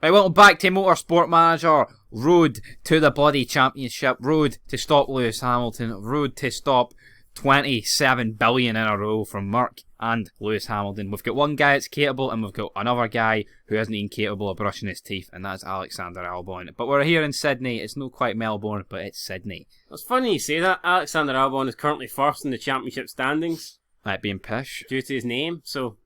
Right, welcome back to Motorsport Manager. Road to the bloody championship. Road to stop Lewis Hamilton. Road to stop 27 billion in a row from Merck and Lewis Hamilton. We've got one guy that's capable, and we've got another guy who isn't even capable of brushing his teeth, and that's Alexander Albon. But we're here in Sydney. It's not quite Melbourne, but it's Sydney. It's funny you say that. Alexander Albon is currently first in the championship standings. That being pish. Due to his name, so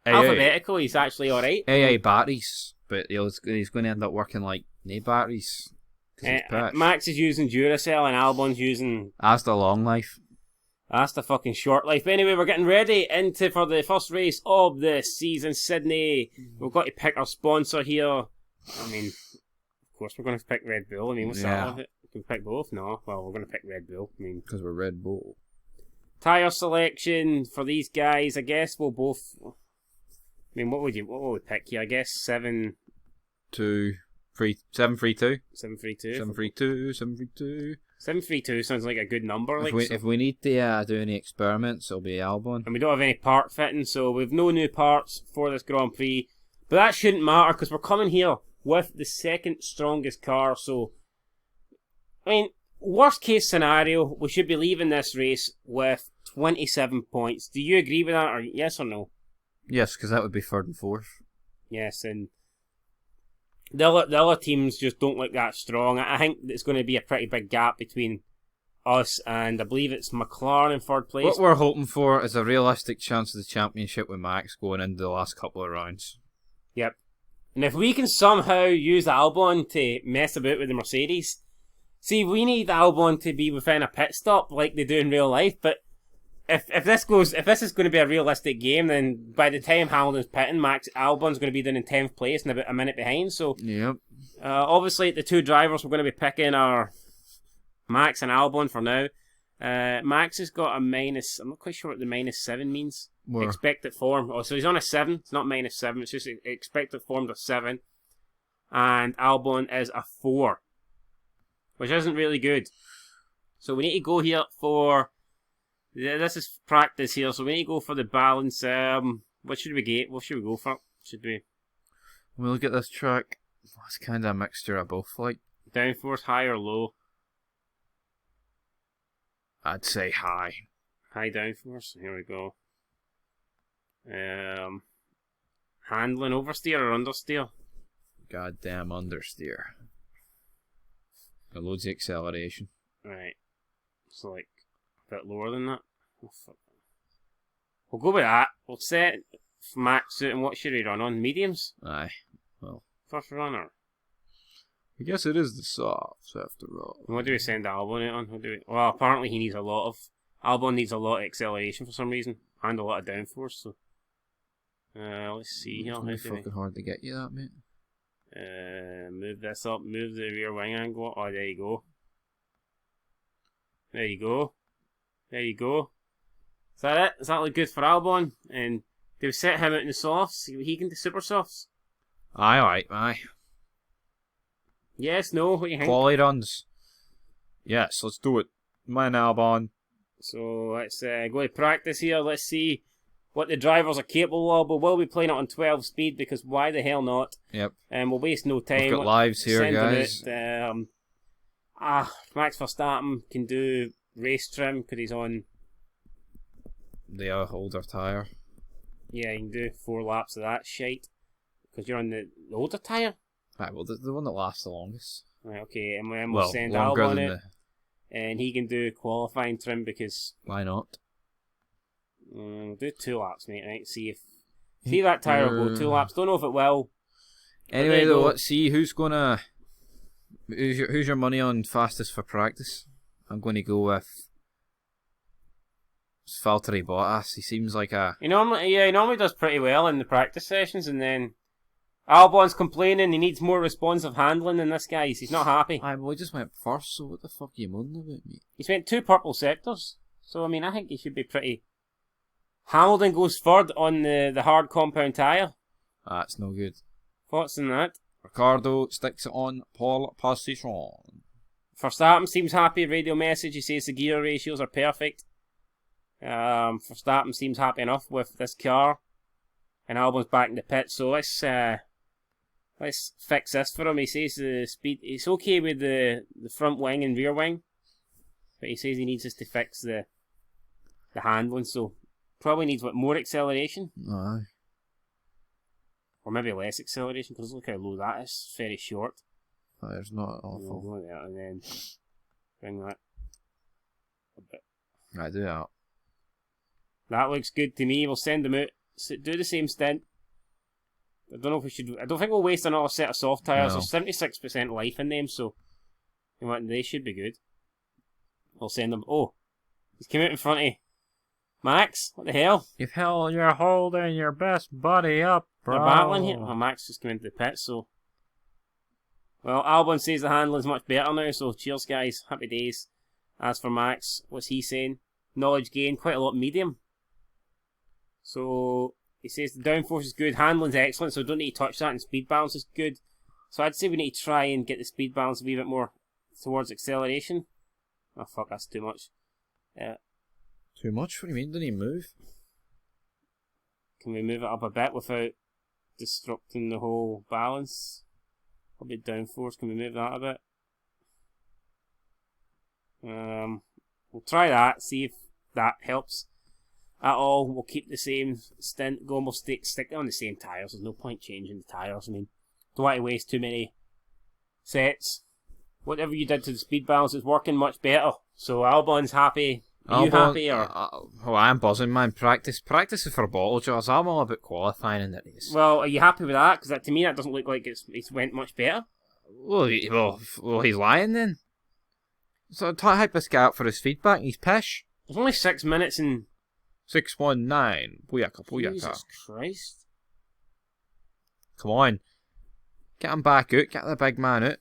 alphabetical, he's actually alright. Batteries. But he's going to end up working like no batteries. Max is using Duracell and Albon's using... That's the long life. That's the fucking short life. But anyway, we're getting ready for the first race of the season, Sydney. We've got to pick our sponsor here. I mean, of course we're going to pick Red Bull. I mean, what's that with it? We can pick both? No. Well, we're going to pick Red Bull. I mean, because we're Red Bull. Tyre selection for these guys, I guess we'll both... I mean, what would we pick here? I guess 732. 732 sounds like a good number. If we need to do any experiments, it'll be Albon. And we don't have any part fitting, so we've no new parts for this Grand Prix. But that shouldn't matter because we're coming here with the second strongest car. So, I mean, worst case scenario, we should be leaving this race with 27 points. Do you agree with that, or yes or no? Yes, because that would be third and fourth. Yes, and the other teams just don't look that strong. I think it's going to be a pretty big gap between us and I believe it's McLaren in third place. What we're hoping for is a realistic chance of the championship with Max going into the last couple of rounds. Yep. And if we can somehow use Albon to mess about with the Mercedes, see, we need Albon to be within a pit stop like they do in real life, but If this is going to be a realistic game, then by the time Hamilton's pitting, Albon's going to be down in 10th place and about a minute behind. So, yep. Obviously the two drivers we're going to be picking are Max and Albon for now. Max has got a minus. I'm not quite sure what the -7 means. Where? Expected form. Oh, so he's on a 7. It's not -7. It's just expected form of 7, and Albon is a 4, which isn't really good. So we need to go here for. Yeah, this is practice here, so we need to go for the balance. What should we get? What should we go for? Should we? When we look at this track, it's kind of a mixture of both, like. Downforce, high or low? I'd say high. High downforce. Here we go. Handling, oversteer or understeer? Goddamn understeer. It loads the acceleration. Right. So like a bit lower than that. Oh, fuck. We'll go with that. We'll set Max out, and what should he run on? Mediums? Aye. Well. First runner. I guess it is the softs after all. What do we send Albon out on? Well, apparently he needs a lot of... Albon needs a lot of acceleration for some reason. And a lot of downforce, so... let's see here. It's really fucking hard to get you that, mate. Move this up. Move the rear wing angle. Oh, there you go. There you go. There you go. Is that it? Does that look good for Albon? And do we set him out in the softs? See what he can do, super softs? Aye. Yes, no, what do you think? Quality runs. Yes, let's do it. Man, Albon. So let's go to practice here. Let's see what the drivers are capable of. But we'll be playing it on 12 speed because why the hell not? Yep. And we'll waste no time. We've got lives here, guys. Max Verstappen can do race trim because he's on the older tyre. Yeah, you can do 4 laps of that shite because you're on the older tyre. Right, well, the one that lasts the longest. Right, okay, and then we'll send Albon out, and he can do qualifying trim because why not? We'll do 2 laps, mate. Right, see that tyre will go 2 laps. Don't know if it will. Anyway, though, let's see who's gonna. Who's your money on fastest for practice? I'm going to go with Valtteri Bottas. He seems like a... He normally does pretty well in the practice sessions, and then Albon's complaining he needs more responsive handling than this guy. He's not happy. Aye, well, he just went first, so what the fuck are you moaning about, mate? He's went 2 purple sectors, so I mean, I think he should be pretty... Hamilton goes third on the hard compound tyre. That's no good. Thoughts on that? Ricardo sticks it on pole position. Verstappen seems happy. Radio message. He says the gear ratios are perfect. Verstappen seems happy enough with this car. And Albon's back in the pit. So let's Let's fix this for him. He says the speed. It's okay with the front wing and rear wing, but he says he needs us to fix the handling. So probably needs more acceleration, Aye. or maybe less acceleration. Because look how low that is. It's very short. It's not awful. Go there and then bring that a bit. Right, do that. That looks good to me. We'll send them out. Do the same stint. I don't know if we should. I don't think we'll waste another set of soft tyres. No. There's 76% life in them, so they should be good. We'll send them. Oh, he's come out in front of Max. What the hell? You're holding your best buddy up, bro. They're battling here. Oh, Max just came into the pit, so. Well, Albon says the handling's much better now, so cheers, guys. Happy days. As for Max, what's he saying? Knowledge gain, quite a lot medium. So, he says the downforce is good, handling's excellent, so don't need to touch that, and speed balance is good. So I'd say we need to try and get the speed balance a wee bit more towards acceleration. Oh fuck, that's too much. Too much? What do you mean? Didn't he move? Can we move it up a bit without disrupting the whole balance? A bit downforce, can we move that a bit? We'll try that, see if that helps at all. We'll keep the same stint going, we'll stick on the same tyres. There's no point changing the tyres. I mean, don't want to waste too many sets. Whatever you did to the speed balance is working much better. So Albon's happy. Are you happy? Or? Oh, I'm buzzing, man. Practice is for bottle jars. I'm all about qualifying in the race. Well, are you happy with that? Because to me that doesn't look like it's went much better. Well, he's lying then. So hype this guy up for his feedback. He's pish. There's only 6 minutes and 619. Booyaka. Jesus Christ! Come on, get him back out. Get the big man out.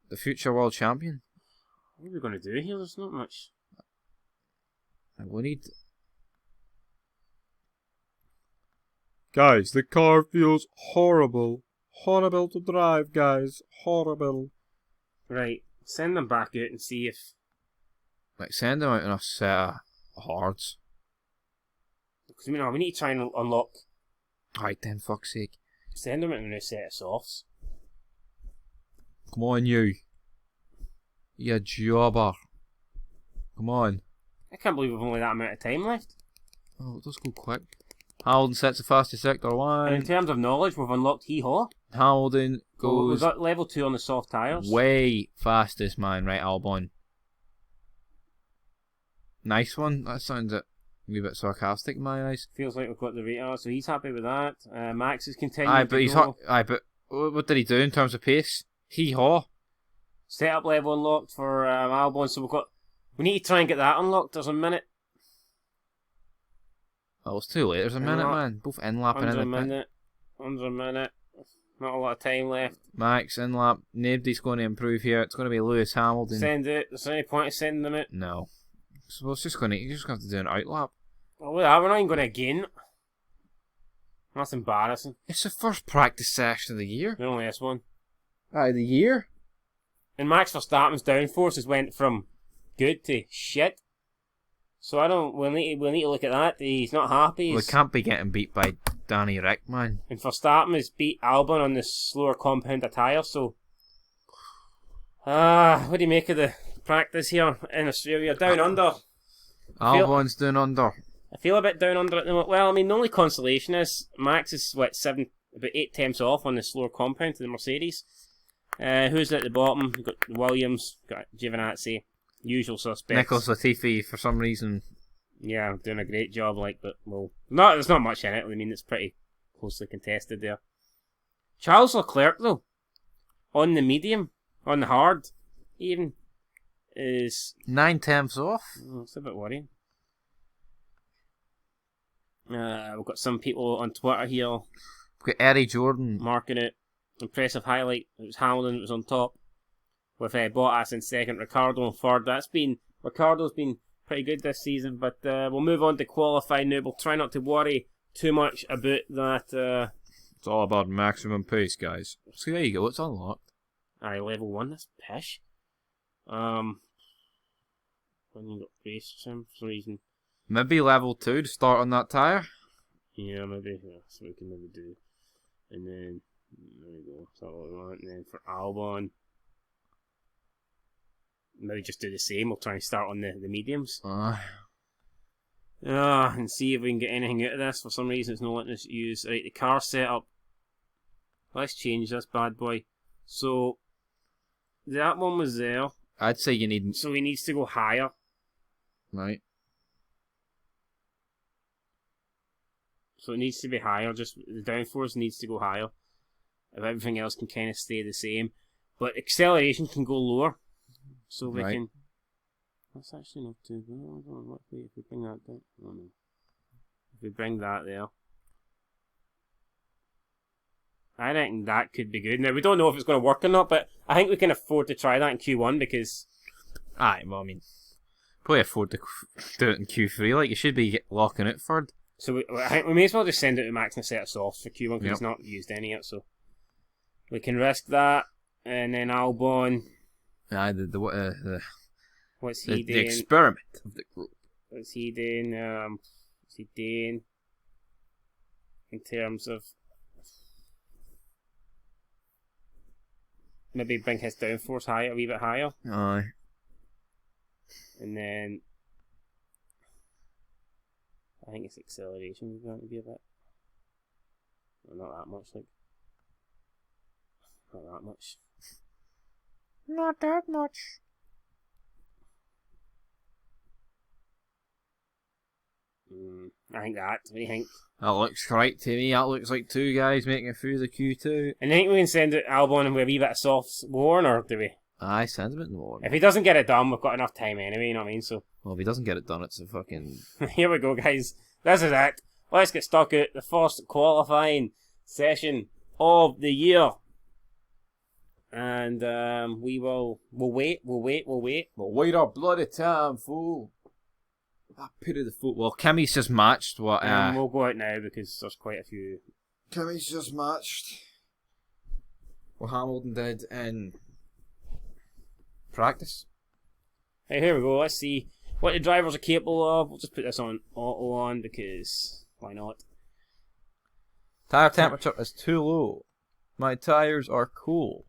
The future world champion. What are we going to do here? There's not much. We need. Guys, the car feels horrible. Horrible to drive, guys. Horrible. Right, send them back out and see if. Like, send them out in a set of hards. Because we need to try and unlock. Alright then, fuck's sake. Send them out in a set of softs. Come on, you. You jobber. Come on. I can't believe we've only that amount of time left. Oh, it does go quick. Hamilton sets the fastest sector line. And in terms of knowledge, we've unlocked Hee-Haw. Hamilton goes... We've got level 2 on the soft tyres. Way fastest, man. Right, Albon. Nice one. That sounds a wee bit sarcastic in my eyes. Feels like we've got the radar, so he's happy with that. Max is continuing to go. But what did he do in terms of pace? Hee-haw. Setup level unlocked for Albon, so we need to try and get that unlocked. There's a minute. Oh, it's too late. There's a minute, man. Both in-lapping in the pit. Under a minute. Not a lot of time left. Max, in-lap. Nobody's going to improve here. It's going to be Lewis Hamilton. Send it. There's any point in sending them out? No. So you're just going to have to do an outlap. Oh, we're not even going to gain. That's embarrassing. It's the first practice session of the year. The only this one. The year? And Max Verstappen's downforce has went from good to shit. So we'll need to look at that. He's not happy. We can't be getting beat by Danny Rick, man. And Verstappen has beat Albon on the slower compound of tyre, so... what do you make of the practice here in Australia? Down under. Albon's down under. I feel a bit down under at the moment. Well, I mean, the only consolation is Max is, about 8 tenths off on the slower compound to the Mercedes. Who's at the bottom? We've got Williams, got Giovinazzi, usual suspects. Nicholas Latifi, for some reason. Yeah, doing a great job, but there's not much in it. I mean, it's pretty closely contested there. Charles Leclerc, though, on the medium, on the hard, even, is 9 tenths off. It's a bit worrying. We've got some people on Twitter here. We've got Eddie Jordan marking it. Impressive highlight. It was Hamilton that was on top. With Bottas in second, Ricardo in third. Ricardo's been pretty good this season, but we'll move on to qualifying now. We'll try not to worry too much about that. It's all about maximum pace, guys. See, there you go. It's unlocked. Aye, level 1. That's pish. When you got pace for some reason. Maybe level 2 to start on that tyre. Yeah, maybe. Yeah, that's what we can maybe do. And then There we go. That's what we want. And then for Albon, maybe just do the same. We'll try and start on the mediums. And see if we can get anything out of this. For some reason, it's not letting us use. Right, the car setup. Let's change this bad boy. So, that one was there. I'd say you need... So he needs to go higher. Right. So it needs to be higher. Just the downforce needs to go higher. If everything else can kind of stay the same. But acceleration can go lower. So we can... That's actually not too good. I don't know what if we bring that down. Oh no. If we bring that there. I reckon that could be good. Now, we don't know if it's going to work or not, but I think we can afford to try that in Q1 because... Aye, well, I mean, probably afford to do it in Q3. Like, you should be locking it third. So I think we may as well just send it to Max and a set of softs for Q1 because it's not used any yet, so... We can risk that, and then Albon... Aye, What's he doing? The experiment of the group. What's he doing? What's he doing in terms of... Maybe bring his downforce higher, a wee bit higher. Aye. And then I think it's acceleration is going to be a bit. Well, not that much, like. Not that much. Not that much. I think that. What do you think? That looks right to me. That looks like two guys making it through the Q2. And I think we can send it Albon and with a wee bit of soft worn, or do we? Aye, send him it in the morning. If he doesn't get it done, we've got enough time anyway, you know what I mean? So. Well, if he doesn't get it done, it's a fucking... Here we go, guys. This is it. Let's get stuck at the first qualifying session of the year. And we'll wait. We'll wait our bloody time, fool. I pity the foot. Well, Kimmy's just matched what... we'll go out now because there's quite a few... Kimmy's just matched what Hamilton did in practice. Hey, here we go. Let's see what the drivers are capable of. We'll just put this on auto on because why not? Tire temperature is too low. My tires are cool.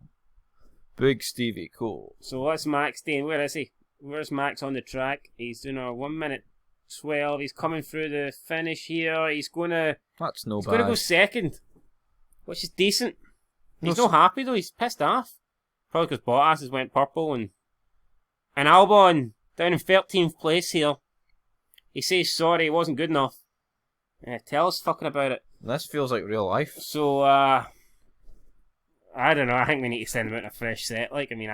Big Stevie cool. So what's Max doing? Where is he? Where's Max on the track? He's doing a 1:12. He's coming through the finish here. He's gonna... That's no bad. He's gonna go second, which is decent. He's not happy though. He's pissed off. Probably because Bottas has went purple and Albon down in 13th place here. He says sorry, it wasn't good enough. Tell us fucking about it. This feels like real life. So I don't know. I think we need to send him out in a fresh set. Like, I mean,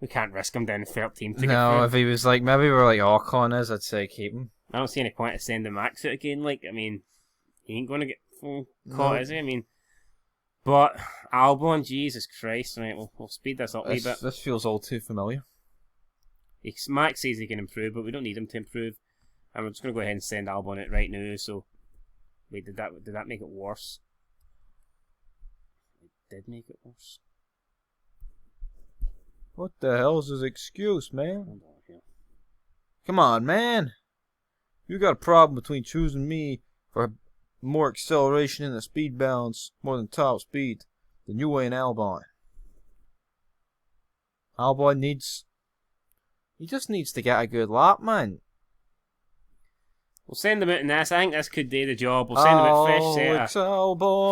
we can't risk him down in 13th. No, if he was like, maybe we're like Ocon is, I'd say keep him. I don't see any point in sending Max out again. Like, I mean, he ain't going to get full caught, is he? I mean, but Albon, Jesus Christ, right? We'll speed this up a wee bit. This feels all too familiar. Max says he can improve, but we don't need him to improve. And we're just going to go ahead and send Albon out right now. So, wait, did that make it worse? It did make it worse. What the hell's his excuse, man? Hold on here. Come on, man. You got a problem between choosing me for more acceleration in the speed balance, more than top speed, than you and Albon. Albon he just needs to get a good lap, man. We'll send him out in this. I think this could do the job. We'll send him out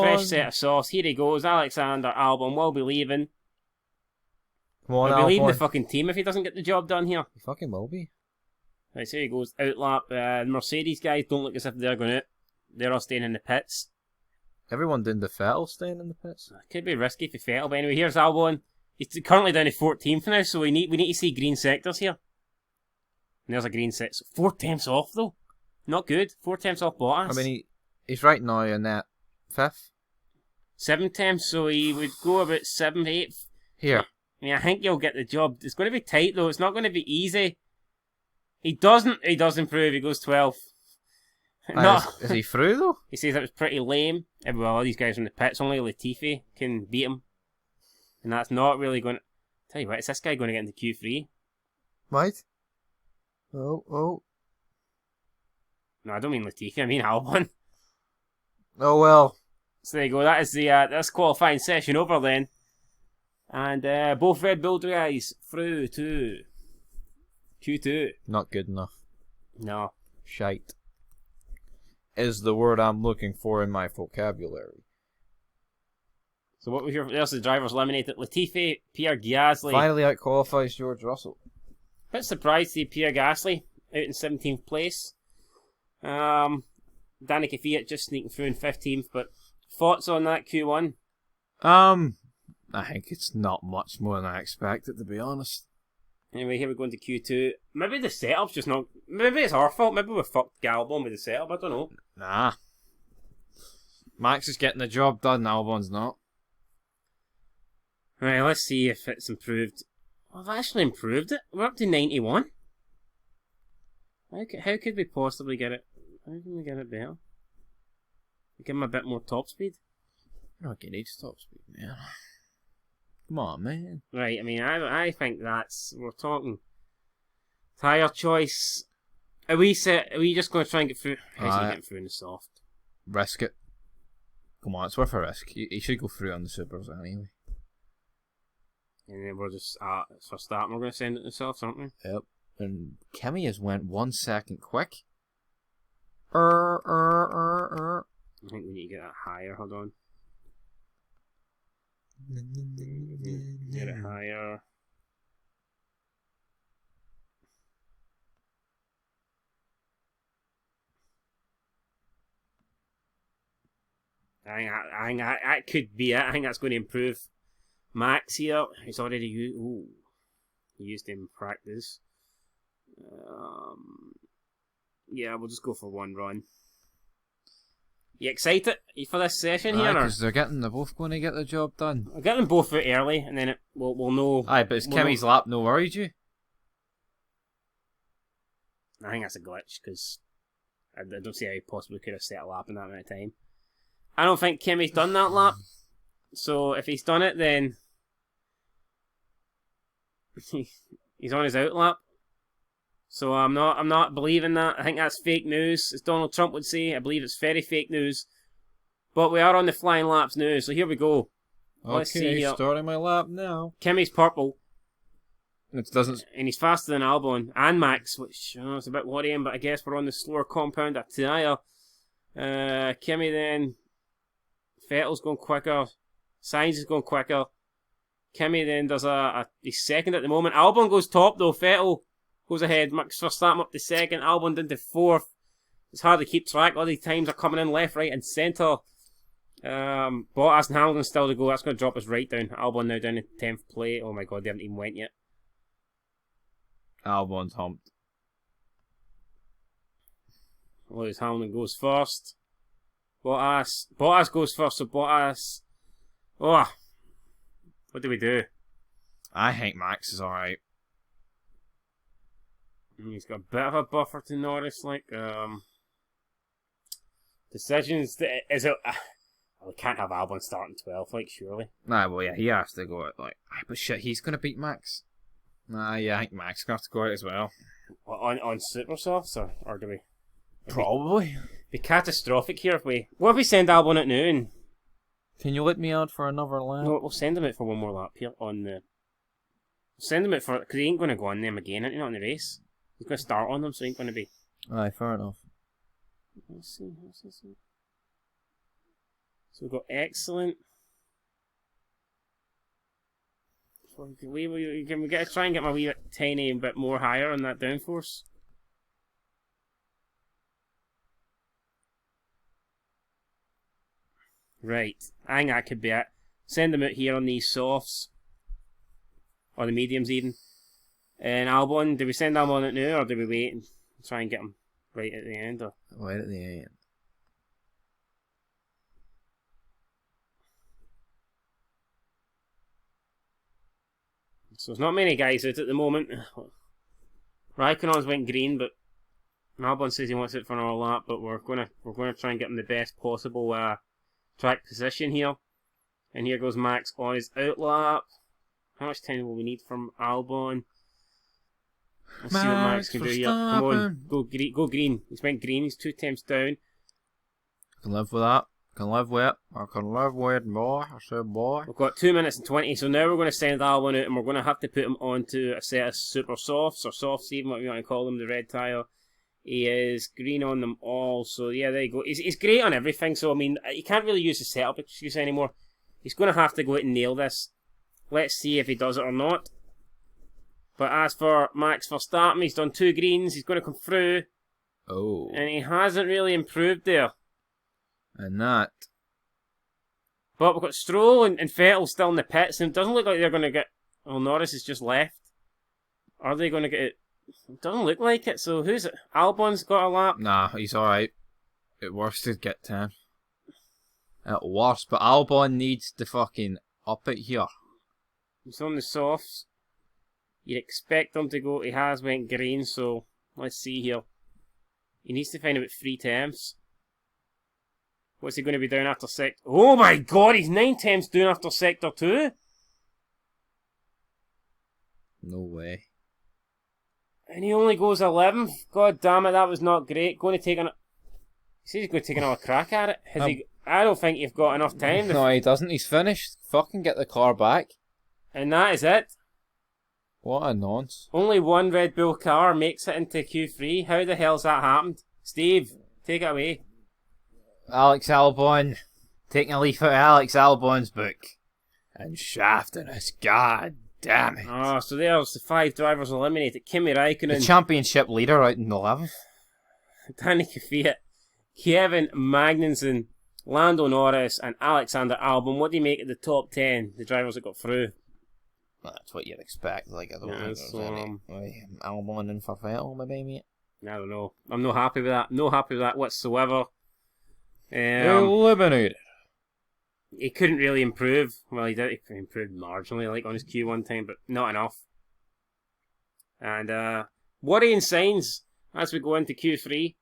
fresh set of sauce. Here he goes. Alexander Albon will be leaving. Come on, He'll be leaving the Albon. fucking team if he doesn't get the job done here. He fucking will be. Right, so here he goes. Outlap. The Mercedes guys don't look as if they're going out. They're all staying in the pits. Everyone did the Vettel staying in the pits. Could be risky for Vettel, but anyway, here's Albon. He's currently down to 14th now, so we need to see green sectors here. And there's a green set. So 4 tenths off though. Not good. 4 tenths off Bottas. I mean, he's right now in that 5th. 7 tenths, so he would go about 7th, 8th. Here. I mean, I think he'll get the job. It's going to be tight though. It's not going to be easy. He does improve. He goes 12th. Is he through though? He says that was pretty lame. Well, all these guys from the pits, only Latifi can beat him. And that's not really going to... Tell you what, is this guy going to get into Q3? Right. Oh. No, I don't mean Latifi, I mean Albon. Oh well. So there you go. That is the this qualifying session over then. And both Red Bull guys through to Q2. Not good enough. No. Shite. Is the word I'm looking for in my vocabulary. So what was your... There's the drivers eliminated. Latifi, Pierre Gasly. Finally out-qualifies George Russell. Bit surprised to see Pierre Gasly out in 17th place. Danica Fiat just sneaking through in 15th, but thoughts on that Q1? I think it's not much more than I expected, to be honest. Anyway, here we go into Q2. Maybe the setup's just not... Maybe it's our fault. Maybe we fucked Albon with the setup. I don't know. Nah. Max is getting the job done, Albon's not. Right, let's see if it's improved. I've actually improved it. We're up to 91. How could we possibly get it? How can we get it better? Give him a bit more top speed? You're not getting age top speed, man. Come on, man. Right, I mean, I think that's... We're talking... Tyre choice. Are we just going to try and get through? How's he getting through in the soft? Risk it. Come on, it's worth a risk. He should go through on the supers anyway. And then we're just, for starting, we're going to send it to softs, aren't we? Yep. And Kimi has went 1 second quick. I think we need to get that higher, hold on. Get it higher. I think that could be it. I think that's going to improve Max here. He's already used him in practice. Yeah, we'll just go for one run. You excited for this session here? Because they're both going to get the job done. I'll get them both out early, and then we'll know. Aye, but it's Kimi's lap no worried you? I think that's a glitch, because I don't see how he possibly could have set a lap in that amount of time. I don't think Kimi's done that lap. So if he's done it, then he's on his out lap. So I'm not believing that. I think that's fake news, as Donald Trump would say. I believe it's very fake news. But we are on the flying laps now, so here we go. Let's see here. Starting my lap now. Kimi's purple. It doesn't. And he's faster than Albon and Max, which is a bit worrying, but I guess we're on the slower compound at Taya. Kimi then. Vettel's going quicker. Sainz is going quicker. Kimi then does he's second at the moment. Albon goes top though. Vettel goes ahead. Max Verstappen up to second. Albon down to fourth. It's hard to keep track. All these times are coming in left, right, and centre. Bottas and Hamilton still to go. That's going to drop us right down. Albon now down in 10th place. Oh my god, they haven't even went yet. Albon's humped. Lewis Hamilton goes first. Bottas goes first, so Bottas... Oh, what do we do? I think Max is alright. He's got a bit of a buffer to Norris, decisions, is it... we can't have Albon starting 12th, surely. Nah, well, yeah, he has to go out, but shit, he's going to beat Max. Nah, yeah, I think Max is going to have to go out as well. On Super Softs, or do we... Probably. Be catastrophic here if we... What if we send Albon at noon? Can you let me out for another lap? No, we'll send him out for one more lap here on the... Send him out for... Because he ain't going to go on them again, not in the race. He's going to start on them, so he ain't going to be... Aye, fair enough. Let's see. So we've got excellent... Can we get try and get my wee bit tiny bit more higher on that downforce? Right, I think that could be it. Send them out here on these softs. Or the mediums even. And Albon, do we send Albon out now or do we wait and try and get him right at the end? Or? Right at the end. So there's not many guys out at the moment. Raikkonen's went green, but Albon says he wants it for another lap, but we're gonna try and get him the best possible track position here. And here goes Max on his out lap. How much time will we need from Albon? Let's see what Max can do here. Come on, go green. He's went green. He's 2 times down. Can live with that. Can live with it. I can live with it, boy. I said, boy. We've got 2 minutes and 20, so now we're going to send Albon out and we're going to have to put him onto a set of super softs, or softs even, what you want to call them, the red tyre. He is green on them all, so yeah, there you go. He's great on everything, so I mean, you can't really use the setup excuse anymore. He's going to have to go out and nail this. Let's see if he does it or not. But as for Max Verstappen, he's done 2 greens, he's going to come through. Oh. And he hasn't really improved there. And that. But we've got Stroll and Vettel still in the pits, and it doesn't look like they're going to get... Well, Norris has just left. Are they going to get it? It doesn't look like it, so who's it? Albon's got a lap? Nah, he's alright. At worst, he'd get 10. At worst, but Albon needs to fucking up it here. He's on the softs. You'd expect him to go... He has went green, so let's see here. He needs to find about 3 temps. What's he going to be down after sector? Oh my god, he's 9 temps down after sector 2? No way. And he only goes 11th. God damn it, that was not great. Going to take an... He says he's going to take another crack at it. Has he... I don't think you've got enough time. No, he doesn't. He's finished. Fucking get the car back. And that is it. What a nonce. Only one Red Bull car makes it into Q3. How the hell's that happened? Steve, take it away. Alex Albon, taking a leaf out of Alex Albon's book and shafting us. God damn it. Oh, so there's the 5 drivers eliminated. Kimi Raikkonen, The championship leader out in 11th. Danny Kvyat, Kevin Magnussen, Lando Norris and Alexander Albon. What do you make of the top 10, the drivers that got through? Well, that's what you'd expect. Like, I don't Yeah, think there's so, any Albon and for Vettel, maybe, mate. I don't know. I'm not happy with that. No happy with that whatsoever. Eliminated. He couldn't really improve. Well, he did improve marginally, like on his Q1 time, but not enough. And worrying signs as we go into Q3.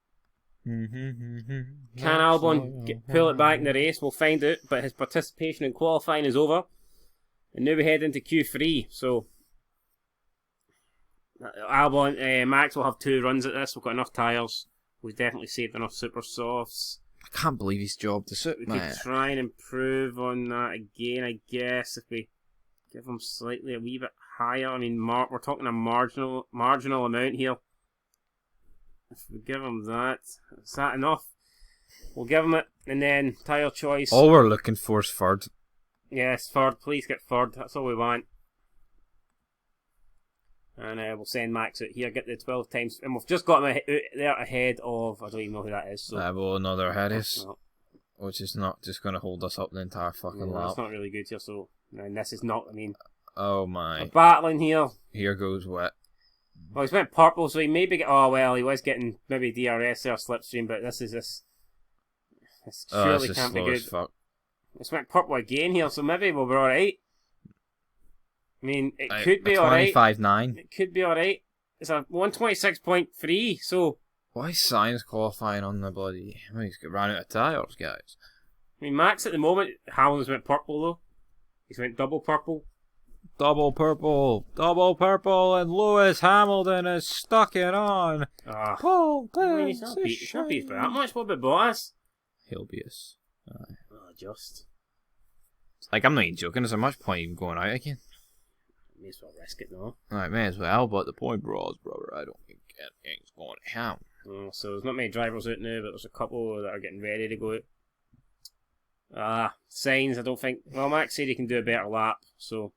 Can Albon pull it back in the race? We'll find out. But his participation in qualifying is over, and now we head into Q3. So Albon, Max will have 2 runs at this. We've got enough tyres. We've definitely saved enough super softs. I can't believe he's jobbed the suit, We man. could try and improve on that again, I guess, if we give him slightly a wee bit higher. I mean, we're talking a marginal amount here. If we give him that, is that enough? We'll give him it, and then tyre choice. All we're looking for is third. Yes, third. Please get third. That's all we want. And we'll send Max out here, get the 12 times. And we've just got him out there ahead of... I don't even know who that is. So. Well, another Harris. No. Which is not just going to hold us up the entire fucking lap. That's not really good here, so... And this is not, I mean... Oh my. We're battling here. Here goes wet. Well, he's went purple, so he maybe get... Oh, well, he was getting maybe DRS or slipstream, but this is this... This surely this is can't be slow good. as fuck. It's went purple again here, so maybe we'll be alright. I mean, it Right, could be a alright. 25.9. It could be alright. It's a 126.3, so... Why is Sainz qualifying on the bloody... Well, he's got ran out of tyres, guys. I mean, Max at the moment, Hamilton's went purple though. He's went double purple. Double purple, and Lewis Hamilton has stuck it on. Ah, Paul, I mean, he's not beat for that much. What about Bottas? He'll be us. Oh, just. Like, I'm not even joking. Is there much point even going out again? May as well risk it, no? Right, may as well, but the point bros, brother, I don't think anything's going to happen. Oh, so there's not many drivers out now, but there's a couple that are getting ready to go out. Signs, I don't think... Well, Max said he can do a better lap, so...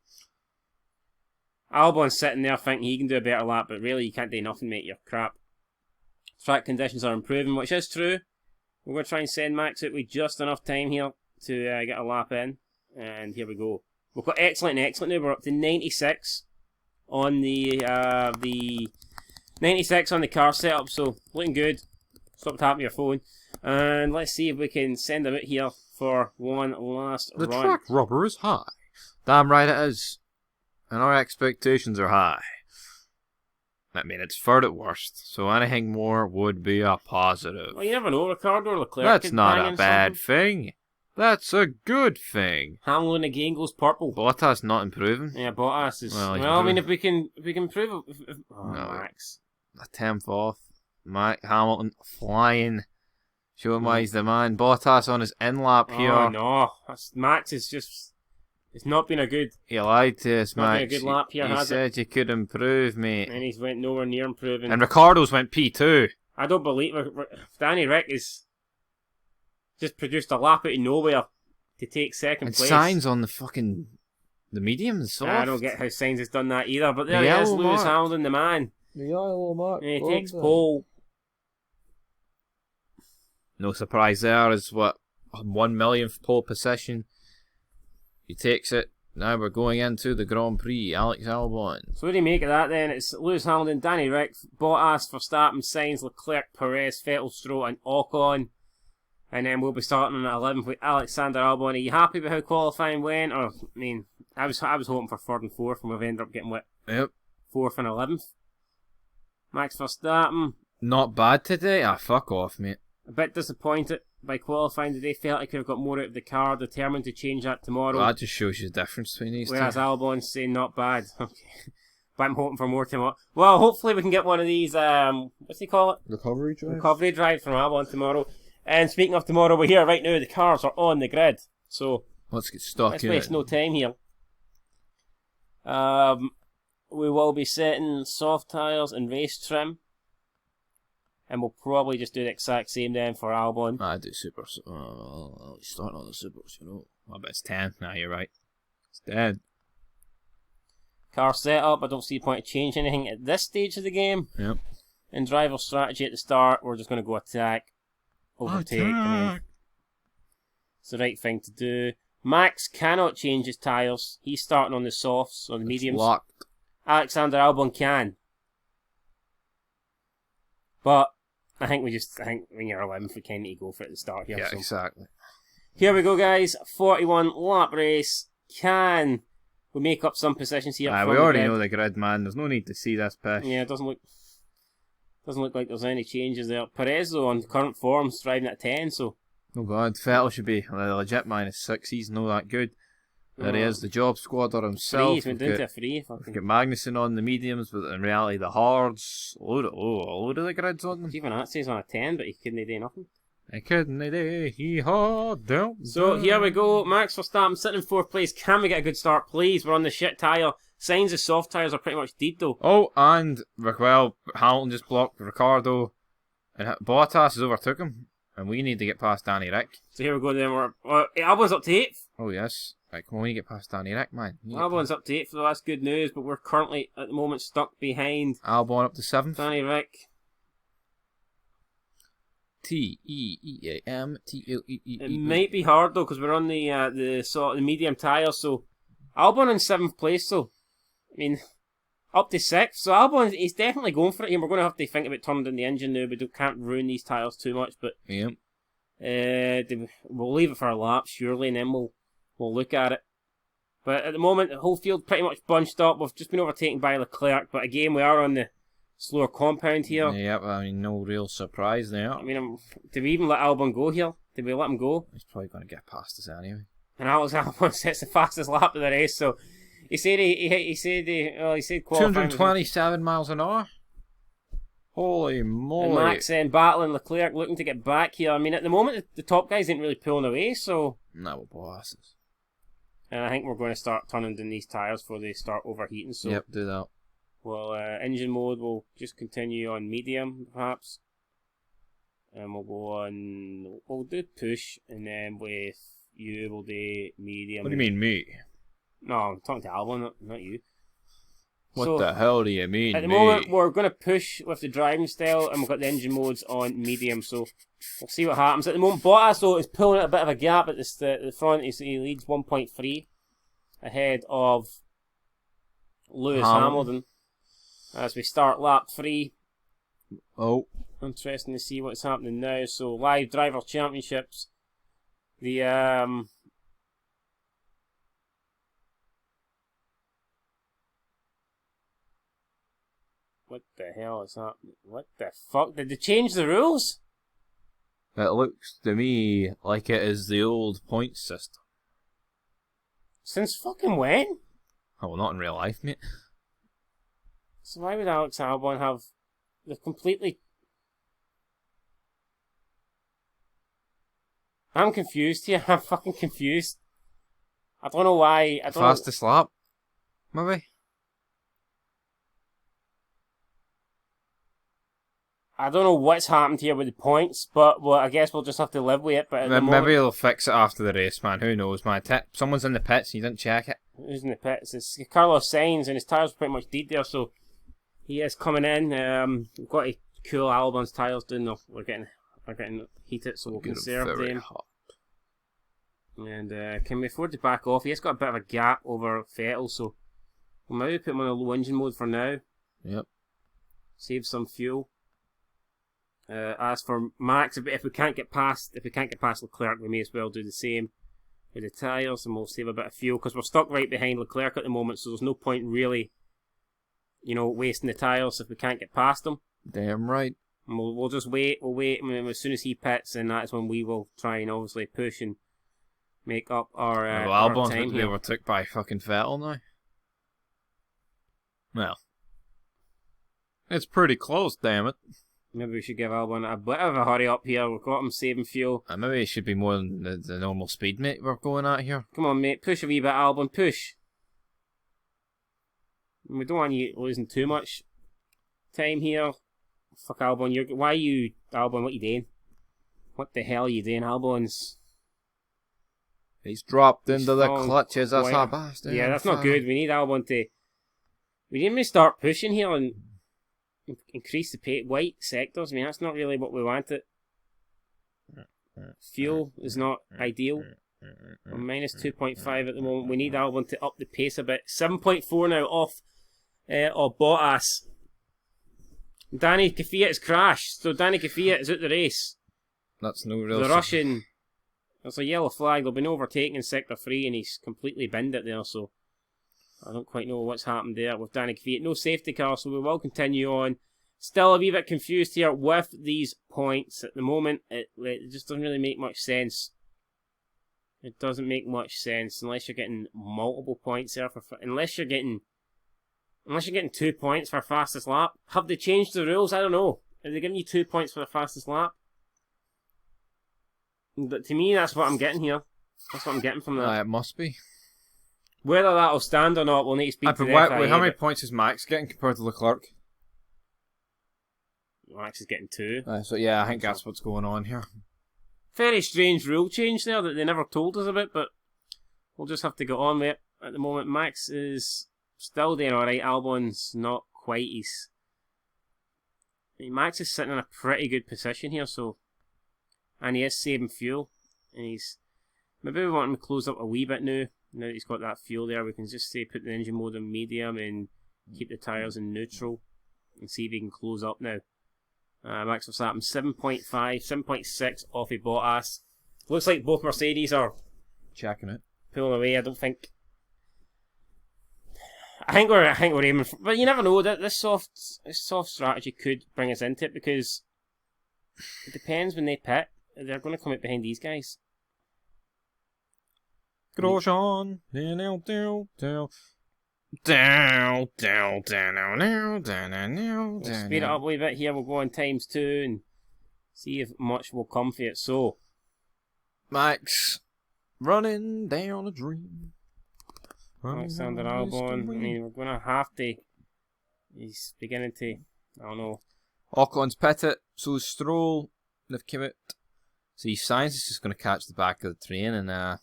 Albon's sitting there thinking he can do a better lap, but really you can't do nothing, mate, you're crap. Track conditions are improving, which is true. We're going to try and send Max out with just enough time here to get a lap in. And here we go. We've got excellent and excellent now. We're up to 96 on the 96 on the car setup, so looking good. Stop tapping your phone. And let's see if we can send them out here for one last run. The track rubber is high. Damn right it is. And our expectations are high. I mean, it's third at worst, so anything more would be a positive. Well, you never know. Ricardo or Leclerc. That's could not bang a in bad something. thing. That's a good thing. Hamlin again goes purple. Bottas not improving. Yeah, Bottas is. Well, Well, he's I mean, improving. if we can prove it. Oh, No. Max. A 10th off. Hamilton flying. Show him why he's the man. Bottas on his in-lap here. Oh no, Max is just... It's not been a good... He lied to us, Not been a Max. good lap here, He has said you could improve, mate. And he's went nowhere near improving. And Ricardo's went P2. I don't believe... Danny Rick is... just produced a lap out of nowhere to take second And place. Sainz on the fucking... the mediums, soft. I don't get how Sainz has done that either, but there The he is, yellow Lewis mark. Hamilton, the man. The yellow mark. And he takes pole. No surprise there, is what, 1 millionth pole position. He takes it. Now we're going into the Grand Prix. Alex Albon. So what do you make of that then? It's Lewis Hamilton, Danny Rick, Bottas, Verstappen, Sainz, Leclerc, Perez, Vettel, Stroll and Ocon. And then we'll be starting on 11th with Alexander Albon. Are you happy with how qualifying went? Or, I mean, I was hoping for 3rd and 4th, and we've ended up getting, what, Yep. 4th and 11th? Max Verstappen, Not bad today. Ah, fuck off, mate. a bit disappointed by qualifying today. Felt I could have got more out of the car, determined to change that tomorrow. Well, that just shows you the difference between these Whereas two. Albon's saying not bad. Okay. But I'm hoping for more tomorrow. Well, hopefully we can get one of these, what's he call it? Recovery drive? Recovery drives from Albon tomorrow. And speaking of tomorrow, we're here right now. The cars are on the grid. So, Let's get stuck let's in waste it. no time here. We will be setting soft tyres and race trim. And we'll probably just do the exact same then for Albon. I do supers. Starting on the supers, you know. I bet it's 10. Nah, you're right. It's 10. Car setup, I don't see the point of changing anything at this stage of the game. Yep. In driver strategy at the start, we're just going to go attack, overtake. I mean, it's the right thing to do. Max cannot change his tyres. He's starting on the softs, or the mediums. Locked. Alexander Albon can. But I think when you're 11th, we kind of need to go for it at the start here. Yeah, So. exactly. Here we go, guys. 41 lap race. Can we make up some positions here? We from the already grid? know the grid, man. There's no need to see this pish. Yeah, it doesn't look like there's any changes there. Perez, though, on current form, is driving at 10, so... Oh god, Vettel should be a legit -6. He's not that good. There he is, the job squatter himself. 3, he's been down to a 3. We've got Magnussen on the mediums, but in reality the hards. A load of the grids on them. Even that says on a 10, but he couldn't do nothing. I couldn't do. He hard down. So here we go. Max Verstappen sitting in 4th place. Can we get a good start, please? We're on the shit tyre. Signs the soft tyres are pretty much dead, though. Oh, and well, Hamilton just blocked Ricardo, and Bottas has overtook him, and we need to get past Danny Rick. So here we go then. Albon's up to 8th. Oh yes, right, come on, we need to get past Danny Rick, man. Albon's up to 8th, so that's good news, but we're currently, at the moment, stuck behind Albon up to 7th. Danny Rick. Team. It might be hard, though, because we're on the medium tyres, so... Albon in 7th place, so... I mean, up to 6th. So Albon, he's definitely going for it here. We're going to have to think about turning down the engine now, but we can't ruin these tyres too much, but... Yep. We'll leave it for a lap, surely, and then we'll look at it. But at the moment, the whole field pretty much bunched up. We've just been overtaken by Leclerc, but again, we are on the slower compound here. Yep, I mean, no real surprise there. I mean, did we even let Albon go here? Did we let him go? He's probably going to get past us anyway. And Alex Albon sets the fastest lap of the race, so he said qualifying 227 miles an hour? Holy moly. And Max battling Leclerc, looking to get back here. I mean, at the moment, the top guys ain't really pulling away, so... No, bosses. And I think we're going to start turning down these tyres before they start overheating, so... Yep, do that. Well, engine mode will just continue on medium, perhaps. And we'll go on... We'll do push, and then with you, we'll do medium. What do you mean, me? No, I'm talking to Albon, not you. What the hell do you mean, At the me? moment, we're going to push with the driving style, and we've got the engine modes on medium, so we'll see what happens. At the moment, Bottas, though, is pulling at a bit of a gap at the front. He leads 1.3 ahead of Lewis Hamilton. As we start lap 3. Oh. Interesting to see what's happening now. So, live driver championships. The, what the hell is happening? What the fuck? Did they change the rules? It looks to me like it is the old point system. Since fucking when? Oh, well, not in real life, mate. So why would Alex Albon have... They've completely... I'm confused here. I'm fucking confused. I don't know why. I don't Fastest lap, maybe. I don't know what's happened here with the points, but well, I guess we'll just have to live with it. But at the moment, Maybe they'll fix it after the race, man. Who knows, man? Someone's in the pits and you didn't check it. who's in the pits? It's Carlos Sainz, and his tyres are pretty much deep there, so he is coming in. We've got a cool Albon's tyres doing though. We're getting heated, so we'll conserve them. Hot. And can we afford to back off? He has got a bit of a gap over Vettel, so we'll maybe put him on a low engine mode for now. Yep. Save some fuel. As for Max, if we can't get past Leclerc, we may as well do the same with the tyres, and we'll save a bit of fuel because we're stuck right behind Leclerc at the moment. So there's no point really, wasting the tyres if we can't get past them. Damn right. And we'll just wait. We'll wait, and as soon as he pits, and that's when we will try and obviously push and make up our Albon's time been here. overtook by fucking Vettel now. Well, it's pretty close, damn it. Maybe we should give Albon a bit of a hurry up here. We've got him saving fuel. Maybe it should be more than the normal speed, mate, we're going at here. Come on, mate. Push a wee bit, Albon. Push. We don't want you losing too much time here. Fuck Albon. Why are you... Albon, what you doing? What the hell are you doing, Albon's... He's dropped into the clutches, that's quite a bastard. Yeah, that's not good. We need Albon to... We need him to start pushing here and increase the white sectors. I mean, that's not really what we wanted. Fuel is not ideal. We're minus 2.5 at the moment. We need Albon to up the pace a bit. 7.4 now off Bottas. Danny Kvyat has crashed, so Danny Kvyat is out the race. That's no real... The Russian... There's a yellow flag. They'll be overtaken in sector 3 and he's completely binned it there, so I don't quite know what's happened there with Danny Kvyat. No safety car, so we will continue on. Still a wee bit confused here with these points at the moment. It just doesn't really make much sense. It doesn't make much sense unless you're getting multiple points there. Unless you're getting 2 points for fastest lap. Have they changed the rules? I don't know. Are they giving you 2 points for the fastest lap? But to me, that's what I'm getting here. That's what I'm getting from that. It must be. Whether that'll stand or not, we'll need to speak to the FIA. How many points is Max getting compared to Leclerc? Max is getting 2. So yeah, I think that's what's going on here. Very strange rule change there that they never told us about, but we'll just have to get on with it. At the moment, Max is still doing alright. Albon's not quite. Max is sitting in a pretty good position here, so... And he is saving fuel. And he's... Maybe we want him to close up a wee bit now. Now that he's got that fuel there, we can just say put the engine mode in medium and keep the tyres in neutral. And see if he can close up now. Max Verstappen 7.5, 7.6 off of Bottas. Looks like both Mercedes are checking it, pulling away. I think we're aiming for, but you never know. That this soft strategy could bring us into it because it depends when they pit. They're going to come up behind these guys. Grosjean, We'll speed it up a wee bit here. We'll go on ×2 and see if much will come for it. So, Max running down a dream. Alexander Albon. I mean, we're going to have to. He's beginning to. I don't know. Ocon's pitted, so is Stroll. They've come out. So Sainz is just going to catch the back of the train and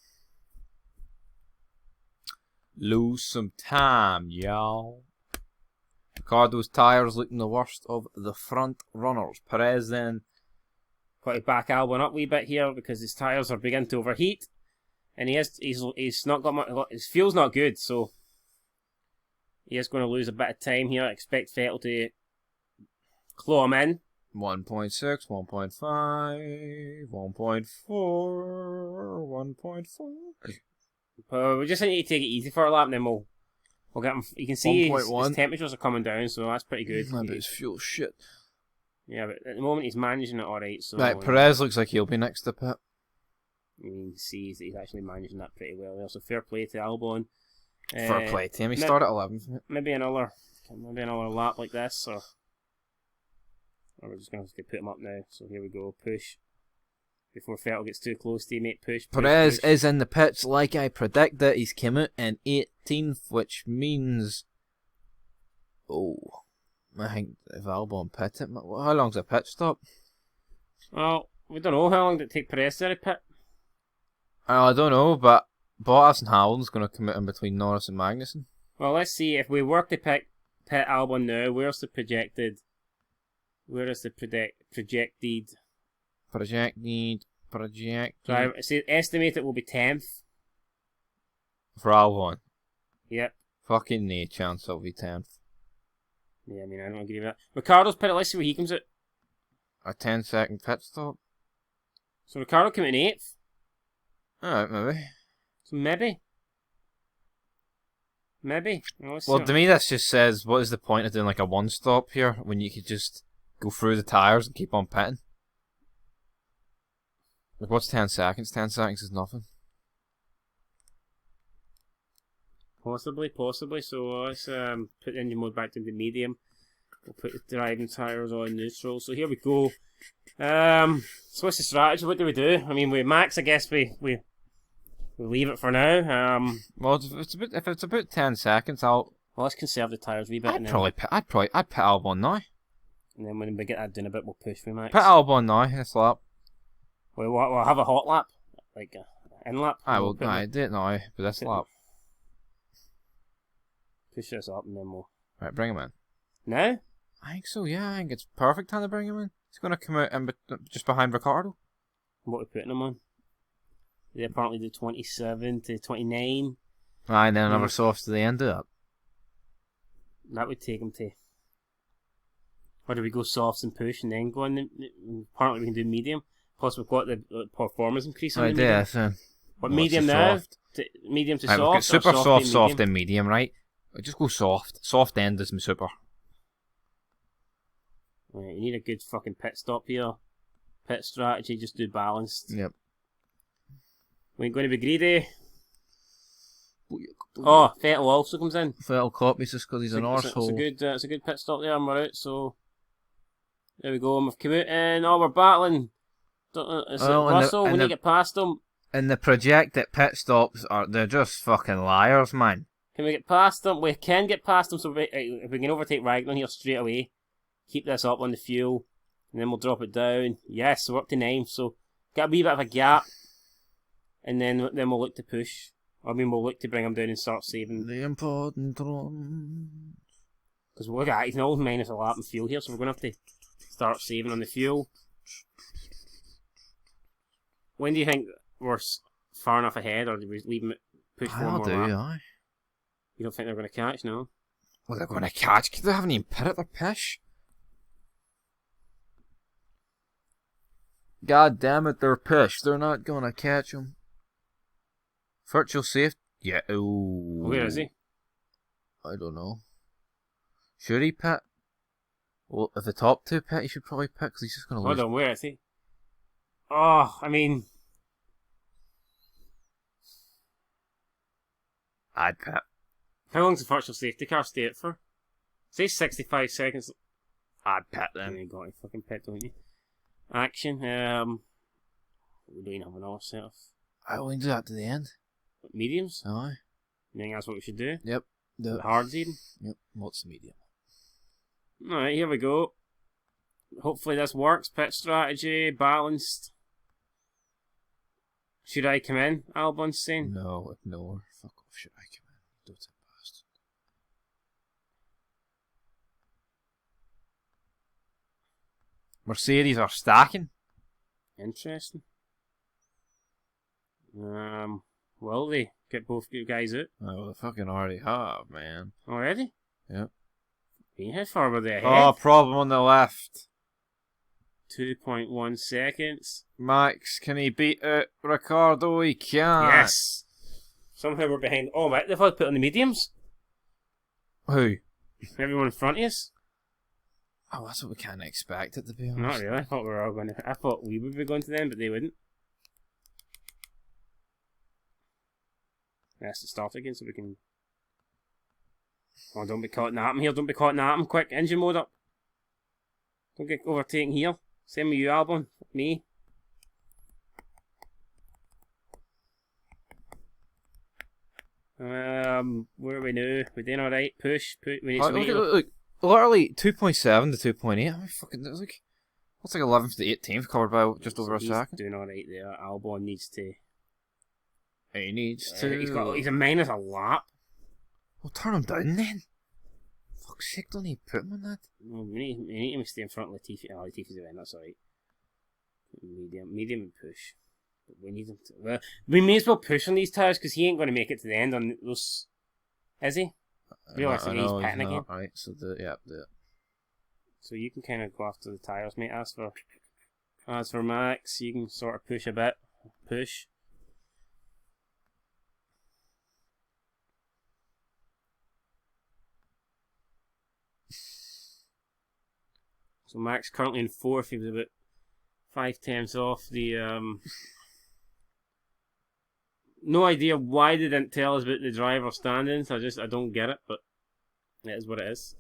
lose some time, y'all. Ricardo's tyres looking the worst of the front runners. Perez then got to back Albon up a wee bit here because his tyres are beginning to overheat, and he's not got much. His fuel's not good, so he is going to lose a bit of time here. I expect Vettel to claw him in. 1.6, 1.5, 1.4, 1.4. We just need to take it easy for a lap, and then we'll get him. You can see his temperatures are coming down, so that's pretty good. But his fuel shit. Yeah, but at the moment he's managing it alright. So right, Perez looks like he'll be next to pit. You can see that he's actually managing that pretty well there. So fair play to Albon. Fair play to him. He started 11th. Maybe another lap like this, or we're just going to have to put him up now. So here we go, push. before Vettel gets too close to him, mate. Push. Perez is in the pits like I predicted. He's came out in 18th, which means... Oh, I think if Albon pitted... How long's a pit stop? Well, we don't know how long did it take Perez to pit. I don't know, but Bottas and Hamilton's going to come out in between Norris and Magnussen. Well, let's see. If we work to pit Albon now, where's the projected... Where is the projected... Driver, see, estimate it will be 10th. For Albon? Yep. Fucking no chance it'll be 10th. Yeah, I mean, I don't agree with that. Ricardo's pit, let's see where he comes out. A 10-second pit stop? So Ricardo came in 8th. Alright, maybe. So maybe. Well, to me this just says, what is the point of doing like a one-stop here when you could just go through the tyres and keep on pitting? Like, what's 10 seconds? 10 seconds is nothing. Possibly. So let's put engine mode back to the medium. We'll put the driving tyres on neutral. So here we go. So what's the strategy? What do we do? I mean, with Max, I guess we leave it for now. Well, if it's about 10 seconds, Well, let's conserve the tyres a wee bit. I'd pit Albon now. And then when we get that done a bit, we'll push for Max. Pit Albon now, this lap. We'll have a hot lap, like in lap. I will do it now, but this lap. Push this up and then we'll... Right, bring him in. Now? I think so, yeah. I think it's perfect time to bring him in. He's going to come out just behind Ricardo. What are we putting him on? They apparently do 27 to 29. Aye, and then another soft to the end of that. That would take him to... Or do we go softs and push and then go on? Apparently we can do medium. Plus we've got the performance increase on the medium. Yeah, so... What, medium now? Medium to soft? We've got super soft, and medium, right? Just go soft. Soft end is my super. Right, you need a good fucking pit stop here. Pit strategy, just do balanced. Yep. We ain't going to be greedy. Oh, Vettel also comes in. Vettel copies just because he's an arsehole. It's a good pit stop there, and we're out, so... There we go, and we've come out, and we're battling. Is it Russell? We need to get past them. And the projected pit stops, they're just fucking liars, man. Can we get past them? We can get past them, so if we can overtake Ragnar here straight away, keep this up on the fuel, and then we'll drop it down. Yes, so we're up to 9, so got a wee bit of a gap, and then we'll look to push. I mean, we'll look to bring him down and start saving. The important one. Because look at that, he's now minus a lap in fuel here, so we're going to have to start saving on the fuel. When do you think we're far enough ahead, or do we leave him push one more lap? You don't think they're going to catch, no? Well, they're going to catch, because they haven't even pitted their pish. God damn it, they're pish. They're not going to catch him. Virtual safety? Yeah, ooh. Where is he? I don't know. Should he pit? Well, if the top two pit, he should probably pit, because he's just going to lose. Hold on, where is he? Oh, I mean... I'd pit. How long's the virtual safety car stay out for? Say 65 seconds. I'd pit then. You got to fucking pit, don't you? Action. We don't even have another set of... I only do that to the end. Mediums? Aye. You think that's what we should do? Yep. The hards even? Yep. What's the medium? Alright, here we go. Hopefully this works. Pit strategy, balanced. Should I come in? Albon's saying. No, ignore. Fuck off, should I come in? Don't bastard. Mercedes are stacking. Interesting. Will they get both guys out? Oh, they fucking already have, man. Already? Yep. How far were they ahead? Oh, problem on the left. 2.1 seconds. Max, can he beat out Ricardo? He can. Yes. Somehow we're behind. Oh, mate, they've had to put on the mediums. Who? Everyone in front of us. Oh, that's what we kind of expected, to be honest. Not really. I thought we were all going to. I thought we would be going to them, but they wouldn't. That's to start again, so we can. Oh, don't be caught napping here. Don't be caught napping. Quick, engine mode up. Don't get overtaken here. Same with you, Albon. Me. Where are we now? We're doing alright. Push. We need Look, look, literally 2.7 to 2.8. I mean, fucking, that's like 11th to 18th covered by just over a second. Doing alright there. Albon needs to. He needs to. He's a minus a lap. Well, turn him down then. Fuck's sake, don't he put him on that? No, we need him to stay in front of Latifi. Oh, Latifi's away, that's alright. Medium and push. But we need him to. Well, we may as well push on these tires because he ain't going to make it to the end on those. Is he? Realistically, he's pitting again. Right, so So you can kind of go after the tires, mate. As for Max, you can sort of push a bit. Push. So Max currently in 4th. He was about 5 tenths off the. No idea why they didn't tell us about the driver standings. I don't get it, but it is what it is.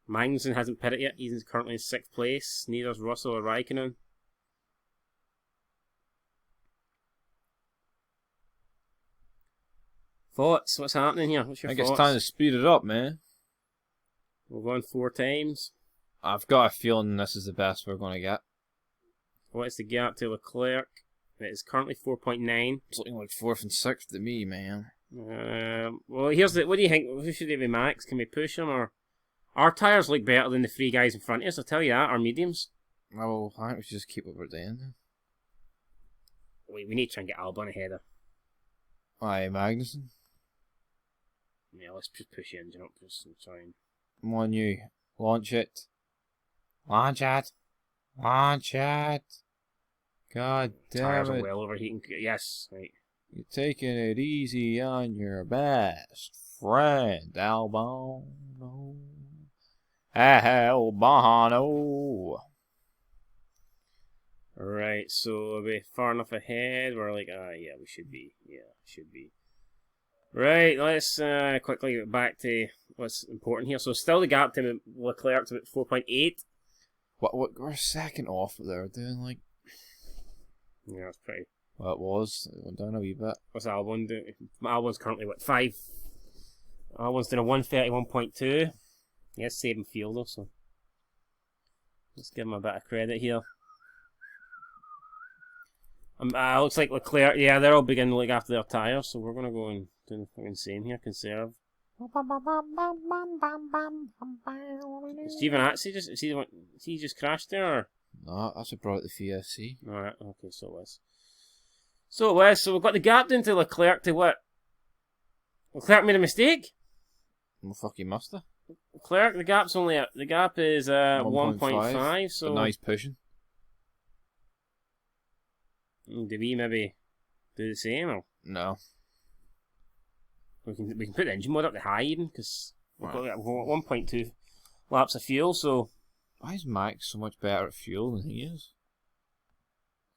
Magnussen hasn't pitted yet. He's currently in 6th place. Neither's Russell or Raikkonen. Thoughts? What's happening here? What's your thoughts? I think it's time to speed it up, man. We've won 4 times. I've got a feeling this is the best we're going to get. What is the gap to Leclerc? It is currently 4.9. It's looking like 4th and 6th to me, man. Well, here's the. What do you think? Who should it be, Max? Can we push him, or our tyres look better than the 3 guys in front of us? I'll tell you that. Our mediums. Well, I think we should just keep what we're doing. We need to try and get Albon ahead of. Aye, Magnussen. Yeah, let's just push the engine up just and try and. Come on, you. Launch it. Launch it. Launch it. God damn Tires it. are well overheating. Yes, right. You're taking it easy on your best friend, Albon. Albano. Right, so are we far enough ahead? We're like, yeah, we should be. Yeah, should be. Right, let's quickly get back to what's important here. So still the gap to Leclerc's about 4.8. What we're second off what they were doing, like. Yeah, that's pretty. Well, it was. It went down a wee bit. What's Albon doing? Albon's currently, 5? Albon's doing a 131.2. Yes, saving fuel though, so. Let's give him a bit of credit here. Looks like Leclerc, yeah, they're all beginning to look after their tyres, so we're going to go and do the fucking same here, conserve. Stephen Atzy just crashed there, or? No, that's what brought the VSC. Alright, okay, so it was. So we've got the gap down to Leclerc to what? Leclerc made a mistake? Well, fuck, he must have. Leclerc, the gap is 1.5, so. But now he's pushing. Do we maybe do the same, or? No. We can put the engine mode up to high even, because we've got 1.2 laps of fuel, so. Why is Max so much better at fuel than he is?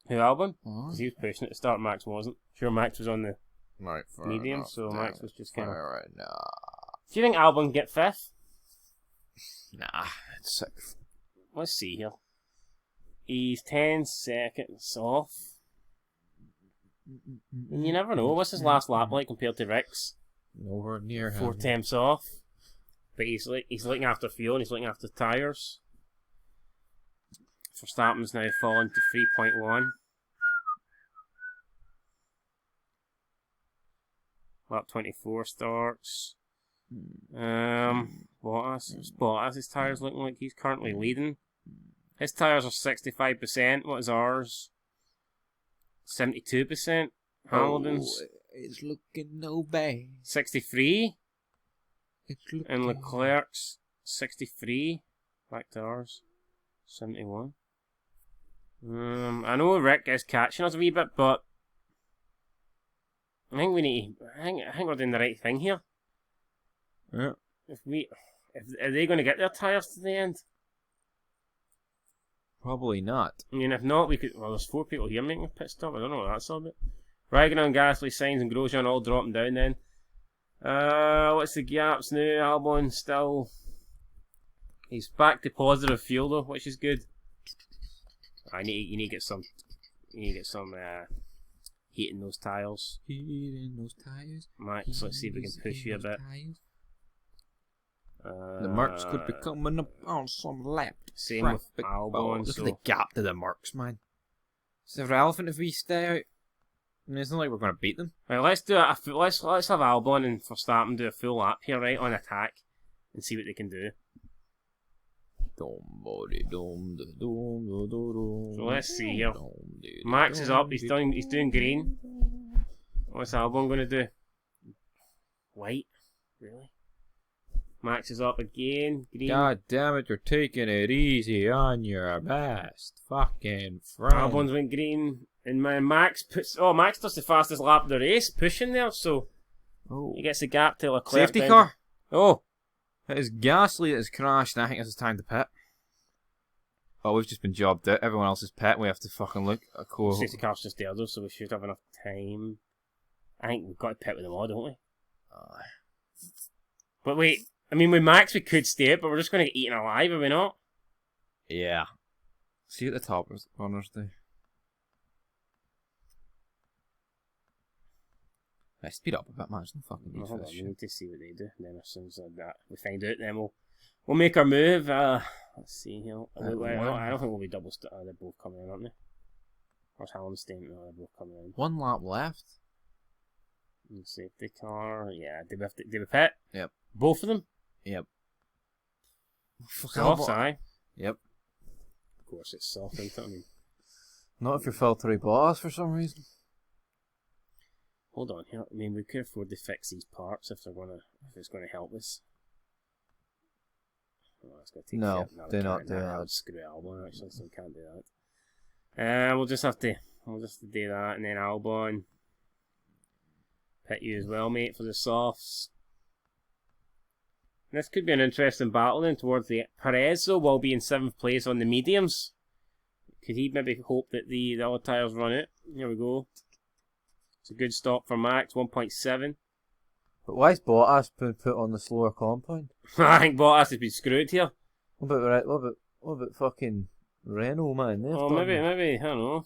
Who, Albon? Because he was pushing it to start, Max wasn't. Sure, Max was on the medium, enough, so Max was just kind of. Alright, nah. Do you think Albon can get 5th? Nah, it's 6th. Let's see here. He's 10 seconds off. And you never know. What's his last lap like compared to Rick's? Nowhere near him. 4 tenths off. But he's looking after fuel and he's looking after tyres. Verstappen's now fallen to 3.1. Lap 24 starts. Bottas' tyres looking like he's currently leading. His tyres are 65%. What is ours? 72%. Hamilton's. It's looking no bad. 63. It's looking. And Leclerc's 63. Back to ours. 71. I know Rick is catching us a wee bit, but I think we're doing the right thing here. Yeah. Are they going to get their tyres to the end? Probably not. I mean, if not, we could. Well, there's 4 people here making a pit stop. I don't know what that's all about. Raikkonen, Gasly, Sainz, and Grosjean all dropping down then. What's the gaps now? Albon still. He's back to positive fuel though, which is good. You need to get some heating those tyres. Heating those tires. Max, let's see if we can push you a bit. The Mercs could be coming up on some lap. Same with Albon. Look at the gap to the Mercs, man. Is it relevant if we stay out? I mean, it's not like we're going to beat them. Right, let's do let's have Albon and Verstappen do a full lap here, right, on attack, and see what they can do. So let's see here. Max is up. He's doing green. What's Albon going to do? White, really? Max is up again. Green. God damn it! You're taking it easy on your best fucking friend. Albon's went green, and Max puts. Oh, Max does the fastest lap of the race, pushing there, so he gets the gap to Leclerc. Safety car. Oh, it is ghastly. It has crashed. And I think it's time to pit. Oh, we've just been jobbed out. Everyone else is pit. We have to fucking look. Safety car's just there though, so we should have enough time. I think we've got to pit with them all, don't we? But wait. I mean, with Max, we could stay it, but we're just going to get eaten alive, are we not? Yeah. See at the top runners do. Let's speed up a bit, man. There's no fucking need for this shit. We need to see what they do. And then as soon as we find out, then we'll make our move. Let's see here. I don't think we'll be double. They're both coming in, aren't they? Or Hamilton's staying? No, they're both coming in. 1 lap left. Safety car. Yeah, did we pit? Yep. Both of them? Yep. Soft, aye? Yep. Of course it's soft, isn't it? I mean, not if you're filtering boss for some reason. Hold on here. I mean, we could afford to fix these parts if it's gonna help us. Oh, it's gonna take no, do not do that. Screw Albon actually, so we can't do that. We'll just have to do that, and then Albon. Pit you as well, mate, for the softs. This could be an interesting battle then towards the Perez, though, will be in 7th place on the mediums. Could he maybe hope that the other tyres run out? Here we go. It's a good stop for Max, 1.7. But why is Bottas been put on the slower compound? I think Bottas has been screwed here. What about fucking Renault, man? Maybe, I don't know.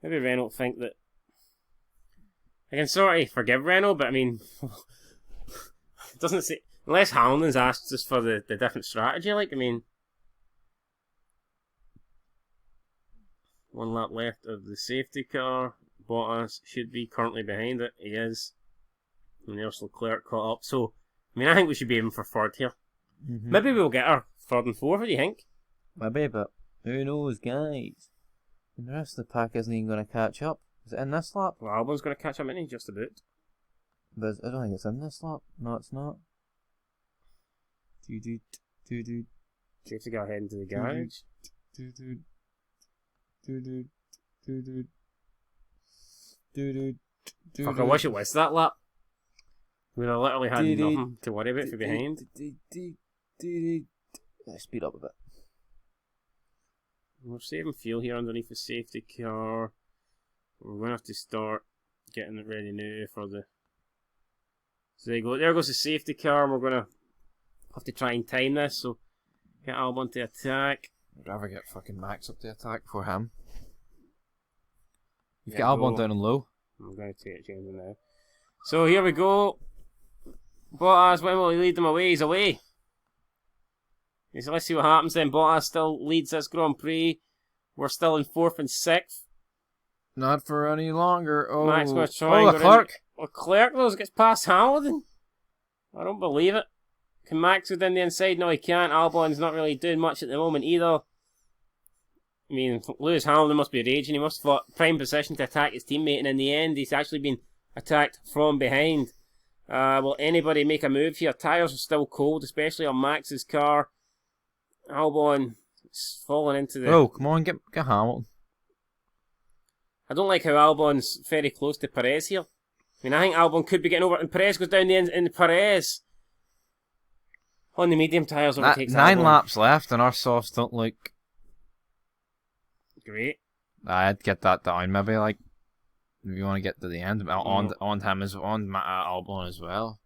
Maybe Renault think that... I can sort of forgive Renault, but I mean... it doesn't say... Unless Hamilton's asked us for the different strategy, like, I mean... 1 lap left of the safety car. Bottas should be currently behind it. He is. And there's Leclerc caught up. So, I mean, I think we should be aiming for 3rd here. Mm-hmm. Maybe we'll get our 3rd and 4th, what do you think? Maybe, but who knows, guys? And the rest of the pack isn't even going to catch up. Is it in this lap? Well, Albon's going to catch up, isn't he? Just about. But I don't think it's in this lap. No, it's not. Do you have to go ahead into the garage? Fuck, I wish it was that lap. We'd have literally had nothing to worry about for behind. Speed up a bit. We're saving fuel here underneath the safety car. We're going to have to start getting it ready now for the... So there you go. There goes the safety car. And we're going to have to try and time this. So get Albon to attack. I'd rather get fucking Max up to attack for him. You've got Albon down and low. I'm going to take it changing now. So here we go. Bottas, when will he lead them away? He's away. So let's see what happens then. Bottas still leads this Grand Prix. We're still in 4th and 6th. Not for any longer. Oh, Max going to try and Leclerc. Leclerc though gets past Hamilton. I don't believe it. Can Max go down the inside? No, he can't. Albon's not really doing much at the moment either. I mean, Lewis Hamilton must be raging. He must have fought prime position to attack his teammate, and in the end, he's actually been attacked from behind. Will anybody make a move here? Tyres are still cold, especially on Max's car. Albon is falling into the... Oh, come on, get Hamilton. I don't like how Albon's very close to Perez here. I mean, I think Albon could be getting over, and Perez goes down the end, and Perez on the medium tyres overtakes 9 Albon. laps left, and our softs don't look great. I'd get that down, maybe, like, if you want to get to the end, on him as on Albon as well.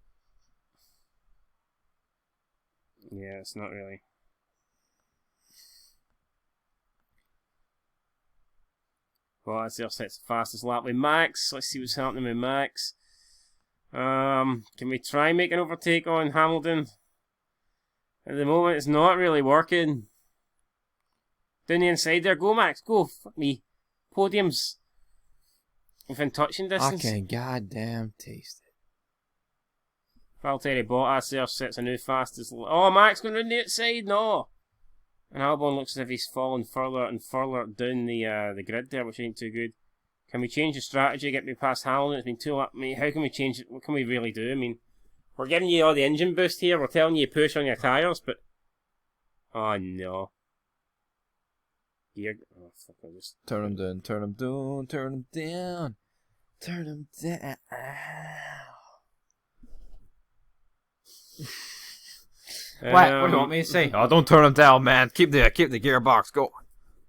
Yeah, it's not really. Bottas there sets the fastest lap with Max. Let's see what's happening with Max. Can we try and make an overtake on Hamilton? At the moment, it's not really working. Down the inside there. Go, Max. Go. Fuck me. Podiums. Within touching distance. I can goddamn taste it. Valtteri Bottas there sets a new fastest. Oh, Max going round the outside. No. And Albon looks as if he's fallen further and further down the grid there, which ain't too good. Can we change the strategy, get me past Hamilton? It's been too late. I mean, how can we change it? What can we really do? I mean, we're giving you all the engine boost here. We're telling you to push on your tyres, but... Oh, no. Gear... Oh, fuck, I just... Turn them down, turn them down, turn them down. Turn them down. What do you want me to say? Oh, don't turn them down, man. Keep the gearbox going.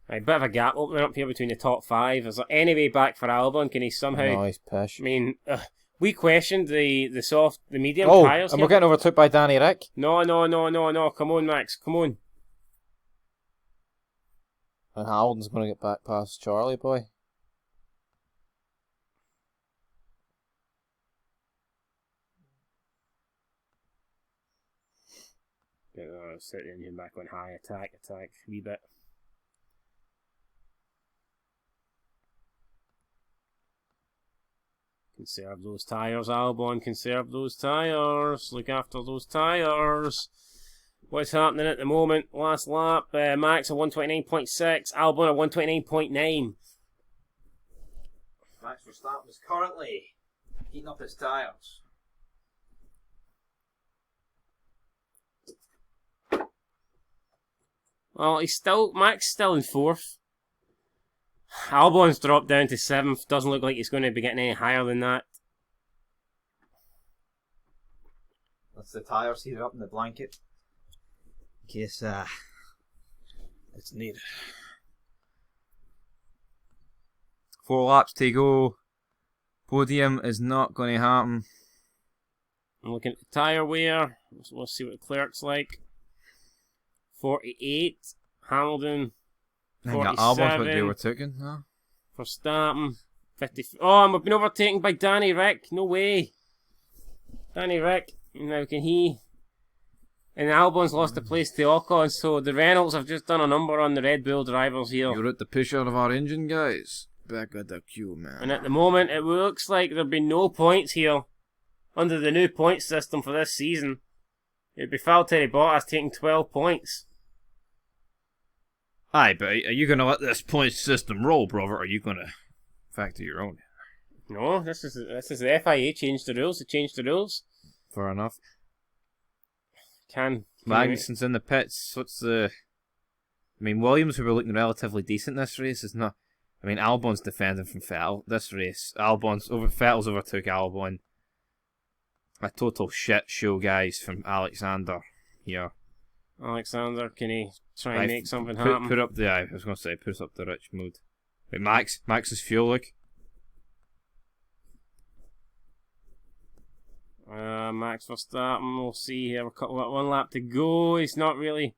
Right, bit of a gap opening up here between the top five. Is there any way back for Albon? Can he somehow... No, he's pish. I mean, we questioned the medium tyres. tyres And here. we're getting overtook by Danny Rick. No. Come on, Max. Come on. And Hamilton's going to get back past Charlie, boy. Set the engine back on high. Attack. Wee bit. Conserve those tyres, Albon. Conserve those tyres. Look after those tyres. What's happening at the moment? Last lap. Max at 129.6. Albon at 129.9. Max Verstappen is currently heating up his tyres. Well, Max still in 4th. Albon's dropped down to 7th. Doesn't look like he's going to be getting any higher than that. That's the tyres heated up in the blanket. In case it's needed. 4 laps to go. Podium is not going to happen. I'm looking at the tyre wear. We'll see what Leclerc's like. 48. Hamilton. I think Albon's about to be overtaken, huh? Verstappen. 50. Oh, and we've been overtaken by Danny Rick. No way. Danny Rick. Now can he... And Albon's lost the place to Ocon, so the Reynolds have just done a number on the Red Bull drivers here. You're at the push out of our engine, guys. Back at the queue, man. And at the moment, it looks like there'll be no points here under the new point system for this season. It'd be Valtteri Bottas taking 12 points. Aye, but are you going to let this point system roll, brother, or are you going to factor your own? No, this is the FIA changed the rules. They changed the rules. Fair enough. Can Magnussen's in the pits. What's the... I mean, Williams, who were looking relatively decent this race, is not... I mean, Albon's defending from Vettel this race. Vettel's overtook Albon. A total shit show, guys, from Alexander here. Alexander, can he try and make something happen? Put up the... I was going to say, put us up the rich mode. Wait, Max's fuel, look. Max Verstappen, we'll see here. One lap to go. He's not really...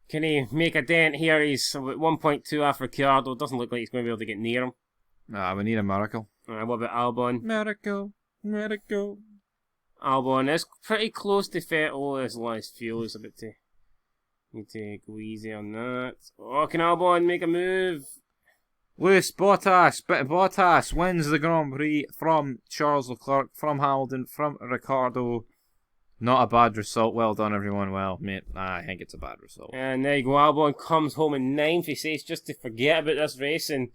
Can he make a dent here? He's about 1.2 off Ricciardo. Doesn't look like he's going to be able to get near him. We need a miracle. What about Albon? Miracle. Albon is pretty close to Vettel. His last fuel is a bit to... Need to go easy on that. Oh, can Albon make a move? Bottas wins the Grand Prix from Charles Leclerc, from Hamilton, from Ricciardo. Not a bad result. Well done, everyone. Well, mate, I think it's a bad result. And there you go. Albon comes home in 9th. He says just to forget about this race. And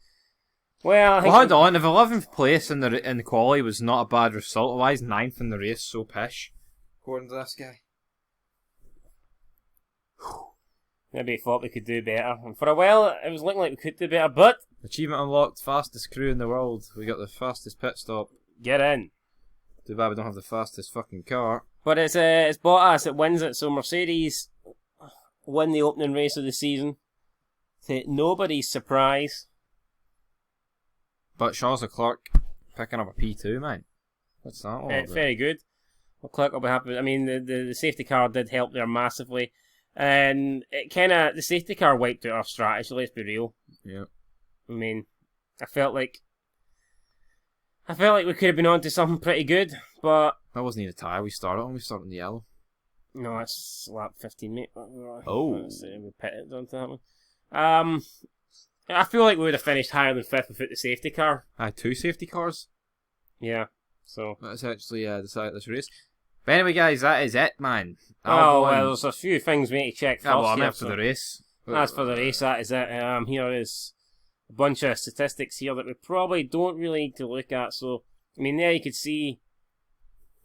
well, hold on. If 11th place in the quali was not a bad result, why is 9th in the race so pish? According to this guy. Maybe he thought we could do better. And for a while, it was looking like we could do better, but... Achievement unlocked, fastest crew in the world. We got the fastest pit stop. Get in. Too bad we don't have the fastest fucking car. But it's Bottas that wins it, so Mercedes win the opening race of the season. To nobody's surprise. But Charles Leclerc picking up a P2, man. What's that all about? Very good. Leclerc will be happy. I mean, the safety car did help there massively. And it the safety car wiped out our strategy, let's be real. Yeah. I mean, I felt like we could have been on to something pretty good, but That wasn't even a tyre we started on. We started in the yellow. no, it's lap 15, mate. Oh. Let's see, we pitted onto that one. I feel like we would have finished higher than 5th without the safety car. I had 2 safety cars. Yeah, so. That's actually decided this race. But anyway, guys, that is it, man. Oh, well, there's a few things we need to check first. Yeah, well, I here, meant for the race. As for the race, that is it. Here is a bunch of statistics here that we probably don't really need to look at. So, I mean, there you could see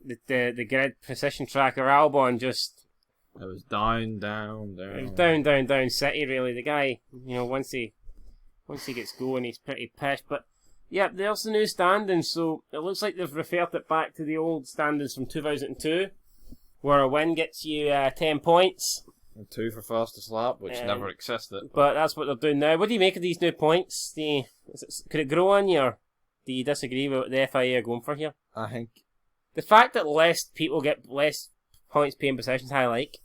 the grid precision tracker Albon just. It was down, down, down. It was down, down, down city, really. The guy, once he gets going, he's pretty pissed. But, yeah, there's the new standings. So, it looks like they've referred it back to the old standings from 2002, where a win gets you 10 points. And 2 for fastest lap, which never existed. But that's what they're doing now. What do you make of these new points? Could it grow on you, or do you disagree with what the FIA are going for here? I think The fact that less people get less points paying positions, I like.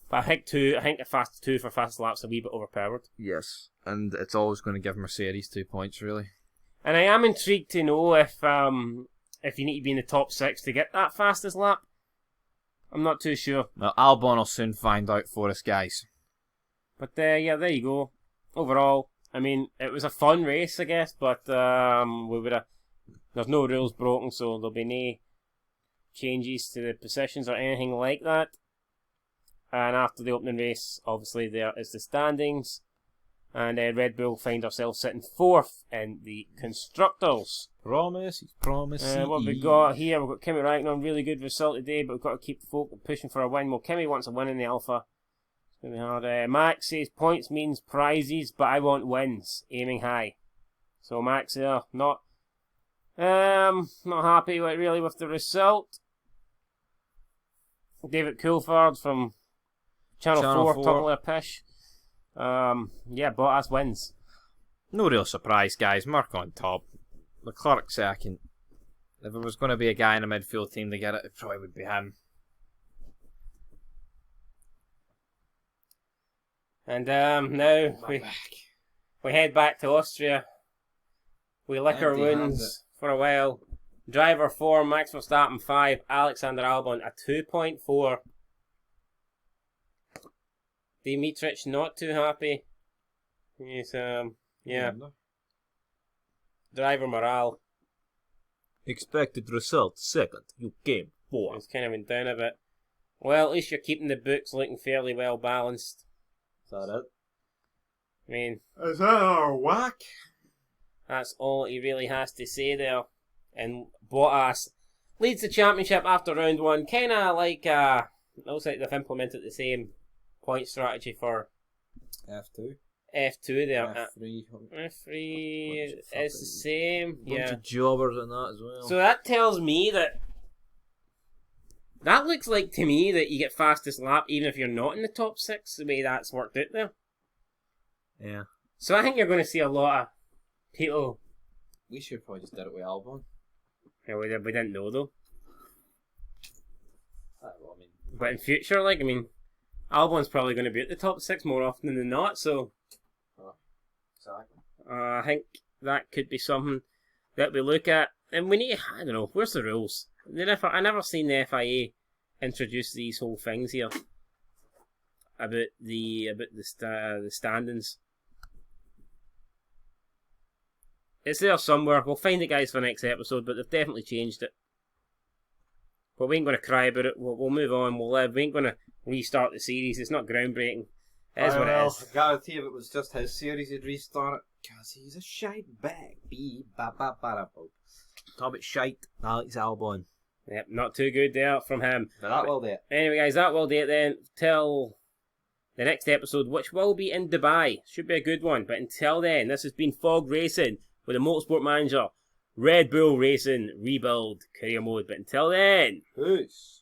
But I think the fast 2 for fastest laps a wee bit overpowered. yes, and it's always going to give Mercedes 2 points, really. And I am intrigued to know if you need to be in the top 6 to get that fastest lap. I'm not too sure. Well, Albon will soon find out for us, guys. But yeah, there you go. Overall, I mean, it was a fun race, I guess, but there's no rules broken, so there'll be no changes to the positions or anything like that. And after the opening race, obviously there is the standings, and Red Bull find ourselves sitting 4th in the Constructors. Promise. What we got here, we've got Kimi Räikkönen, really good result today, but we've got to keep pushing for a win. Well, Kimi wants a win in the Alpha. It's going to be hard. Max says points means prizes, but I want wins, aiming high. So Max here, not happy with the result. David Coulthard from Channel 4 talking a pish. Yeah, Bottas wins. No real surprise, guys. Mark on top. Leclerc second. If there was going to be a guy in the midfield team to get it, it probably would be him. And now we head back to Austria. We lick our wounds for a while. Driver 4, Max Verstappen 5, Alexander Albon a 2.4. Dimitrich not too happy. He's yeah. Driver morale. Expected result second. You came 4. It's kind of went down a bit. Well, at least you're keeping the books looking fairly well balanced. Is that it? I mean, is that our whack? That's all he really has to say there. And Bottas leads the championship after round 1. Kind of like, looks like they've implemented the same point strategy for F2. F2 there. F3. F3 is the same. Bunch of jobbers in that as well. So that tells me that looks like to me that you get fastest lap even if you're not in the top 6, the way that's worked out there. Yeah. So I think you're going to see a lot of people. We should probably just did it with Albon. Yeah, we didn't know though. Well, I mean, but in future, Albon's probably going to be at the top 6 more often than not, so exactly. I think that could be something that we look at. And we need, I don't know, where's the rules? I never seen the FIA introduce these whole things here about the standings. It's there somewhere. We'll find it, guys, for the next episode, but they've definitely changed it. But we ain't going to cry about it. We'll move on. We'll live. We ain't going to restart the series. It's not groundbreaking. It is what it is. I guarantee if it was just his series, he'd restart it. Because he's a shite bag. Talk about shite. Alex Albon. Yep, not too good there from him. But that will do it. Anyway, guys, that will do it then. Till the next episode, which will be in Dubai. Should be a good one. But until then, this has been Fog Racing with the Motorsport Manager, Red Bull Racing Rebuild Career Mode. But until then, peace.